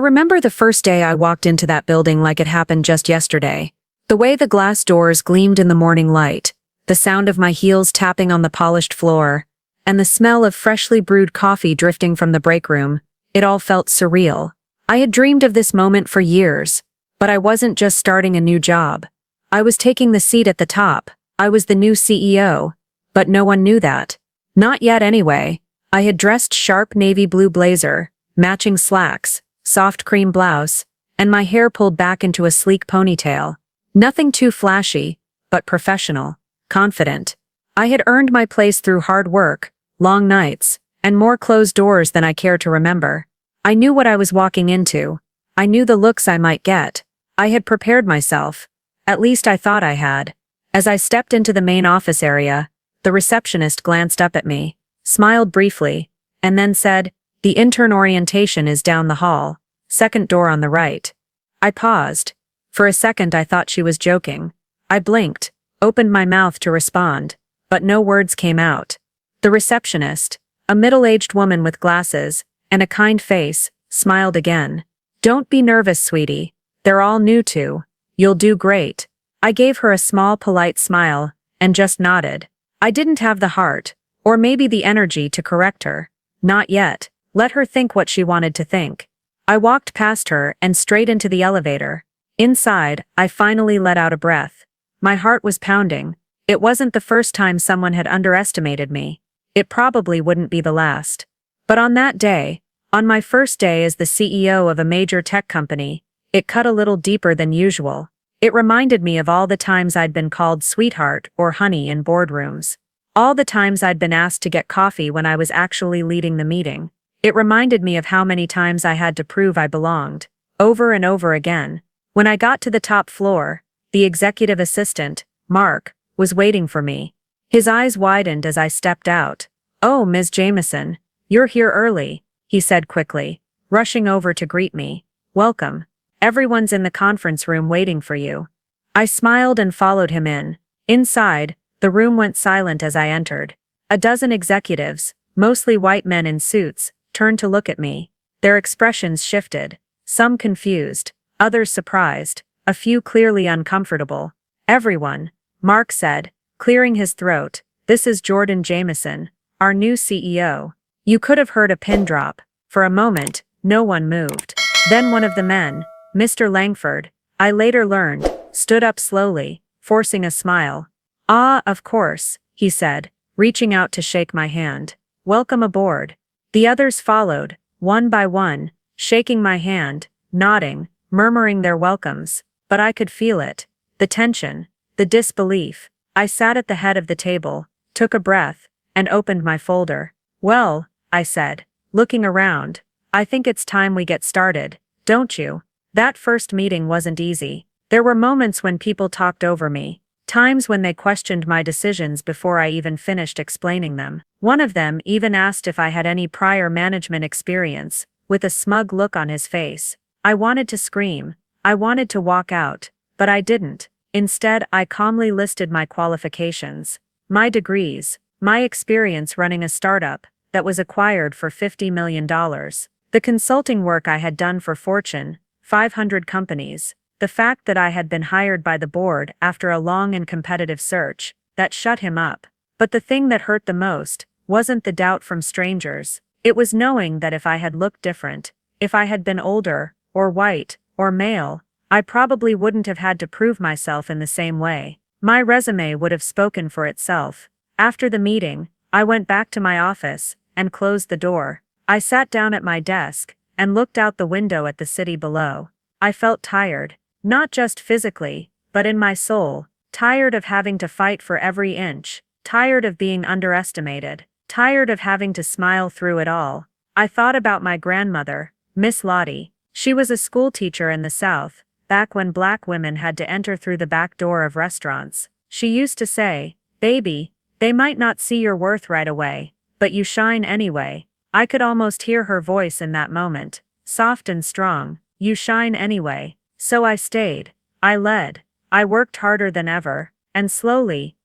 remember the first day I walked into that building like it happened just yesterday. The way the glass doors gleamed in the morning light, the sound of my heels tapping on the polished floor, and the smell of freshly brewed coffee drifting from the break room, it all felt surreal. I had dreamed of this moment for years, but I wasn't just starting a new job. I was taking the seat at the top. I was the new CEO, but no one knew that. Not yet anyway. I had dressed sharp navy blue blazer, matching slacks, soft cream blouse, and my hair pulled back into a sleek ponytail. Nothing too flashy, but professional, confident. I had earned my place through hard work, long nights, and more closed doors than I care to remember. I knew what I was walking into. I knew the looks I might get. I had prepared myself. At least I thought I had. As I stepped into the main office area, the receptionist glanced up at me, smiled briefly, and then said, "The intern orientation is down the hall, second door on the right." I paused. For a second I thought she was joking. I blinked, opened my mouth to respond, but no words came out. The receptionist, a middle-aged woman with glasses and a kind face, smiled again. "Don't be nervous, sweetie. They're all new too. You'll do great." I gave her a small polite smile and just nodded. I didn't have the heart, or maybe the energy to correct her. Not yet. Let her think what she wanted to think. I walked past her and straight into the elevator. Inside, I finally let out a breath. My heart was pounding. It wasn't the first time someone had underestimated me. It probably wouldn't be the last. But on that day, on my first day as the CEO of a major tech company, it cut a little deeper than usual. It reminded me of all the times I'd been called sweetheart or honey in boardrooms. All the times I'd been asked to get coffee when I was actually leading the meeting. It reminded me of how many times I had to prove I belonged, over and over again. When I got to the top floor, the executive assistant, Mark, was waiting for me. His eyes widened as I stepped out. "Oh, Ms. Jameson, you're here early," he said quickly, rushing over to greet me. "Welcome. Everyone's in the conference room waiting for you." I smiled and followed him in. Inside, the room went silent as I entered. A dozen executives, mostly white men in suits, turned to look at me. Their expressions shifted, some confused, others surprised, a few clearly uncomfortable. "Everyone," Mark said, clearing his throat, "this is Jordan Jameson, our new CEO." You could have heard a pin drop. For a moment, no one moved. Then one of the men, Mr. Langford, I later learned, stood up slowly, forcing a smile. "Ah, of course," he said, reaching out to shake my hand. "Welcome aboard." The others followed, one by one, shaking my hand, nodding, murmuring their welcomes, but I could feel it. The tension, the disbelief. I sat at the head of the table, took a breath, and opened my folder. "Well," I said, looking around, "I think it's time we get started, don't you?" That first meeting wasn't easy. There were moments when people talked over me, times when they questioned my decisions before I even finished explaining them. One of them even asked if I had any prior management experience, with a smug look on his face. I wanted to scream. I wanted to walk out, but I didn't. Instead, I calmly listed my qualifications, my degrees, my experience running a startup that was acquired for $50 million, the consulting work I had done for Fortune 500 companies, the fact that I had been hired by the board after a long and competitive search, that shut him up. But the thing that hurt the most wasn't the doubt from strangers. It was knowing that if I had looked different, if I had been older, or white, or male, I probably wouldn't have had to prove myself in the same way. My resume would have spoken for itself. After the meeting, I went back to my office and closed the door. I sat down at my desk and looked out the window at the city below. I felt tired, not just physically, but in my soul, tired of having to fight for every inch, tired of being underestimated, tired of having to smile through it all. I thought about my grandmother, Miss Lottie. She was a school teacher in the South, back when black women had to enter through the back door of restaurants. She used to say, "Baby, they might not see your worth right away, but you shine anyway." I could almost hear her voice in that moment, soft and strong. "You shine anyway." So I stayed. I led. I worked harder than ever. And slowly,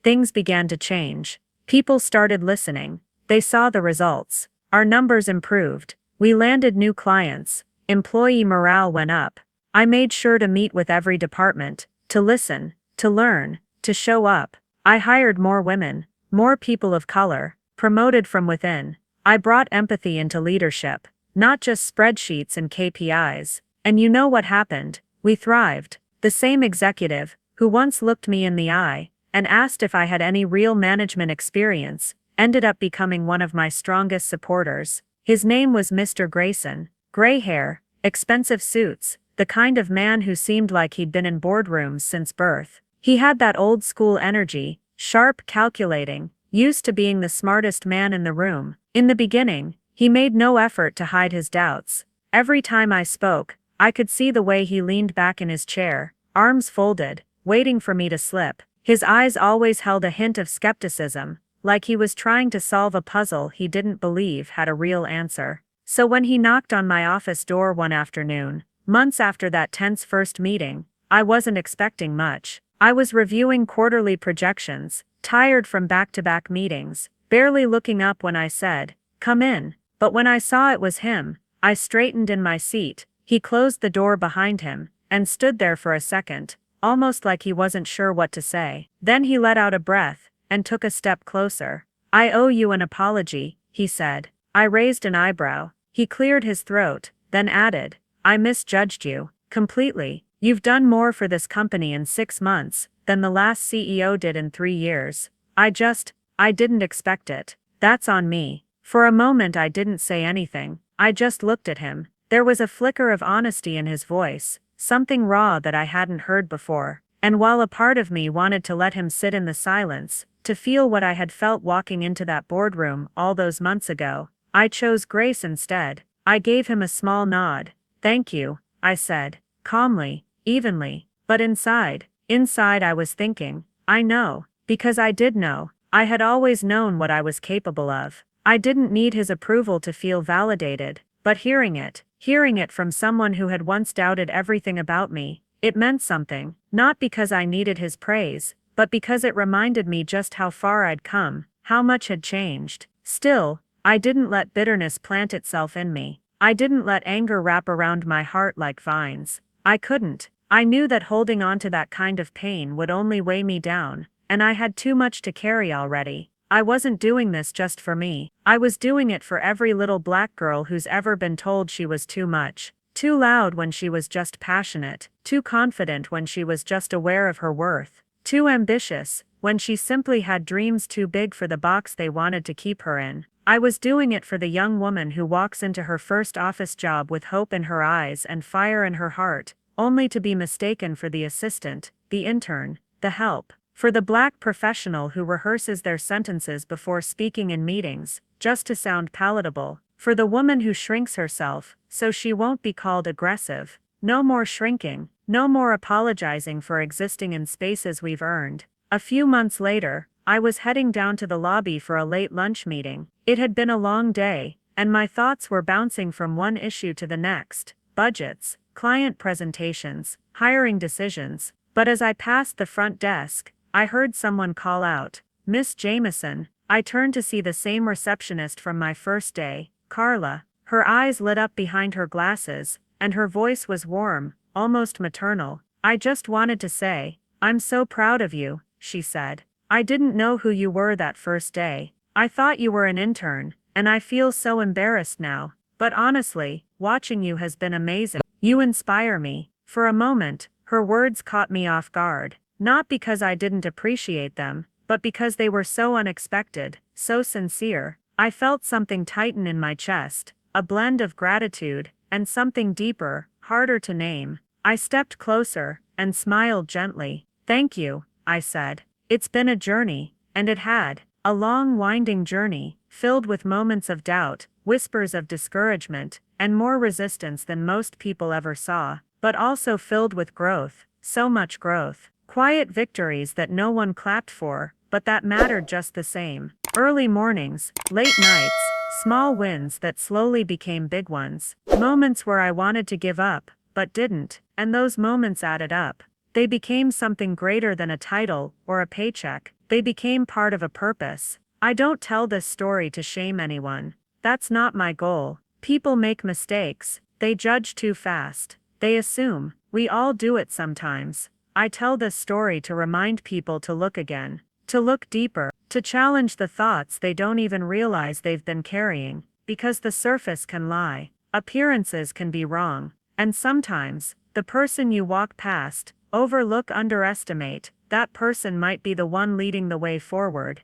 things began to change. People started listening. They saw the results. Our numbers improved. We landed new clients. Employee morale went up. I made sure to meet with every department, to listen, to learn, to show up. I hired more women, more people of color, promoted from within. I brought empathy into leadership, not just spreadsheets and KPIs. And you know what happened? We thrived. The same executive, who once looked me in the eye and asked if I had any real management experience, ended up becoming one of my strongest supporters. His name was Mr. Grayson. Gray hair, expensive suits, the kind of man who seemed like he'd been in boardrooms since birth. He had that old school energy, sharp, calculating, used to being the smartest man in the room. In the beginning, he made no effort to hide his doubts. Every time I spoke, I could see the way he leaned back in his chair, arms folded, waiting for me to slip. His eyes always held a hint of skepticism, like he was trying to solve a puzzle he didn't believe had a real answer. So when he knocked on my office door one afternoon, months after that tense first meeting, I wasn't expecting much. I was reviewing quarterly projections, tired from back-to-back meetings, barely looking up when I said, "Come in." But when I saw it was him, I straightened in my seat. He closed the door behind him and stood there for a second, almost like he wasn't sure what to say. Then he let out a breath and took a step closer. "I owe you an apology," he said. I raised an eyebrow. He cleared his throat, then added, "I misjudged you. Completely. You've done more for this company in 6 months than the last CEO did in 3 years. I didn't expect it. That's on me." For a moment I didn't say anything. I just looked at him. There was a flicker of honesty in his voice, something raw that I hadn't heard before. And while a part of me wanted to let him sit in the silence, to feel what I had felt walking into that boardroom all those months ago, I chose grace instead. I gave him a small nod. "Thank you," I said, calmly, evenly. But inside I was thinking, I know, because I did know. I had always known what I was capable of. I didn't need his approval to feel validated, but hearing it from someone who had once doubted everything about me, it meant something, not because I needed his praise, but because it reminded me just how far I'd come, how much had changed. Still, I didn't let bitterness plant itself in me. I didn't let anger wrap around my heart like vines. I couldn't. I knew that holding on to that kind of pain would only weigh me down, and I had too much to carry already. I wasn't doing this just for me. I was doing it for every little black girl who's ever been told she was too much, too loud when she was just passionate, too confident when she was just aware of her worth, too ambitious when she simply had dreams too big for the box they wanted to keep her in. I was doing it for the young woman who walks into her first office job with hope in her eyes and fire in her heart, only to be mistaken for the assistant, the intern, the help. For the black professional who rehearses their sentences before speaking in meetings, just to sound palatable. For the woman who shrinks herself, so she won't be called aggressive. No more shrinking, no more apologizing for existing in spaces we've earned. A few months later, I was heading down to the lobby for a late lunch meeting. It had been a long day, and my thoughts were bouncing from one issue to the next. Budgets, client presentations, hiring decisions. But as I passed the front desk, I heard someone call out, "Miss Jameson." I turned to see the same receptionist from my first day, Carla. Her eyes lit up behind her glasses, and her voice was warm, almost maternal. "I just wanted to say, I'm so proud of you," she said. "I didn't know who you were that first day. I thought you were an intern, and I feel so embarrassed now. But honestly, watching you has been amazing. You inspire me." For a moment, her words caught me off guard. Not because I didn't appreciate them, but because they were so unexpected, so sincere. I felt something tighten in my chest, a blend of gratitude, and something deeper, harder to name. I stepped closer, and smiled gently. "Thank you," I said. "It's been a journey," and it had. A long winding journey, filled with moments of doubt, whispers of discouragement, and more resistance than most people ever saw, but also filled with growth, so much growth. Quiet victories that no one clapped for, but that mattered just the same. Early mornings, late nights, small wins that slowly became big ones. Moments where I wanted to give up, but didn't, and those moments added up. They became something greater than a title or a paycheck. They became part of a purpose. I don't tell this story to shame anyone. That's not my goal. People make mistakes, they judge too fast, they assume, we all do it sometimes. I tell this story to remind people to look again, to look deeper, to challenge the thoughts they don't even realize they've been carrying, because the surface can lie, appearances can be wrong, and sometimes, the person you walk past, overlook, underestimate, that person might be the one leading the way forward.